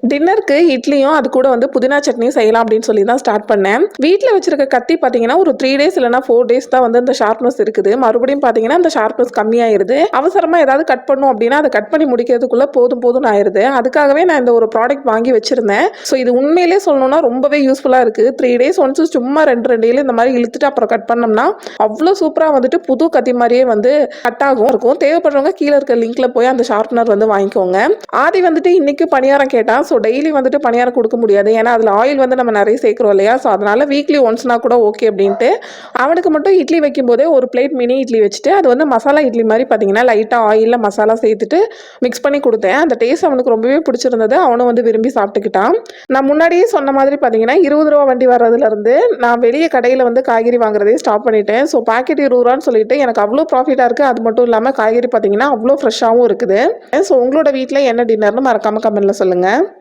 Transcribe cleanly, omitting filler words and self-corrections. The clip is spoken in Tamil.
டின்னருக்கு இட்லியும் அது கூட வந்து புதினா சட்னியும் செய்யலாம் அப்படின்னு சொல்லி தான் ஸ்டார்ட் பண்ணேன். வீட்ல வச்சிருக்க கத்தி பார்த்தீங்கன்னா, ஒரு 3 டேஸ் இல்லன்னா 4 டேஸ் தான் வந்து அந்த ஷார்ப்னஸ் இருக்குது. மறுபடியும் பார்த்தீங்கன்னா, அந்த ஷார்ப்னஸ் கம்மியாயிருது. அவசரமா ஏதாவது கட் பண்ணணும் அப்படின்னா, அத கட் பண்ணி முடிக்கிறதுக்குள்ள போதும் போதும்னு ஆயிருது. அதுக்காகவே நான் இந்த ஒரு ப்ராடக்ட் வாங்கி வச்சிருந்தேன். ஸோ இது உண்மையிலேயே சொல்லணும்னா ரொம்பவே யூஸ்ஃபுல்லா இருக்கு. 3 டேஸ் ஒன்ஸ் சும்மா 2 இலையில இந்த மாரி இழுத்துட்டு அப்புறம் கட் பண்ணோம்னா, அவ்ளோ சூப்பரா வந்துட்டு புது கத்தி மாரியே வந்து கட் ஆகும் இருக்கும். தேவைப்படுறவங்க கீழ இருக்க லிங்க்ல போய் அந்த ஷார்ப்னர் வந்து வாங்கிக்கோங்க. ஆதி வந்துட்டு இன்னைக்கு பணியாரம் கேட்டான். ஸோ டெய்லி வந்துட்டு பணியாரம் கொடுக்க முடியாது. ஏன்னா அதில் ஆயில் வந்து நம்ம நிறைய சேர்க்குறோம் இல்லையா? ஸோ அதனால வீக்லி ஒன்ஸ்னா கூட ஓகே அப்படின்ட்டு அவனுக்கு மட்டும் இட்லி வைக்கும்போதே ஒரு பிளேட் மினி இட்லி வச்சுட்டு அது வந்து மசாலா இட்லி மாதிரி பார்த்தீங்கன்னா லைட்டாக ஆயிலில் மசாலா சேர்த்துட்டு மிக்ஸ் பண்ணி கொடுத்தேன். அந்த டேஸ்ட் அவனுக்கு ரொம்பவே பிடிச்சிருந்தது. அவனும் வந்து விரும்பி சாப்பிட்டுக்கிட்டான். நான் முன்னாடியே சொன்ன மாதிரி பார்த்தீங்கன்னா 20 ரூபா வண்டி வர்றதுலேருந்து நான் வெளியே கடையில் வந்து காய்கறி வாங்குறதே ஸ்டாப் பண்ணிட்டேன். ஸோ பாக்கெட் 20 ரூபான்னு சொல்லிட்டு எனக்கு அவ்வளோ ப்ராஃபிட்டாக இருக்குது. அது மட்டும் இல்லாமல் காய்கறி பார்த்தீங்கன்னா அவ்வளோ ஃப்ரெஷ்ஷாகவும் இருக்குது. ஸோ உங்களோட வீட்டில் என்ன டின்னர்னு மறக்காமல் கமெண்ட்டில் சொல்லுங்கள்.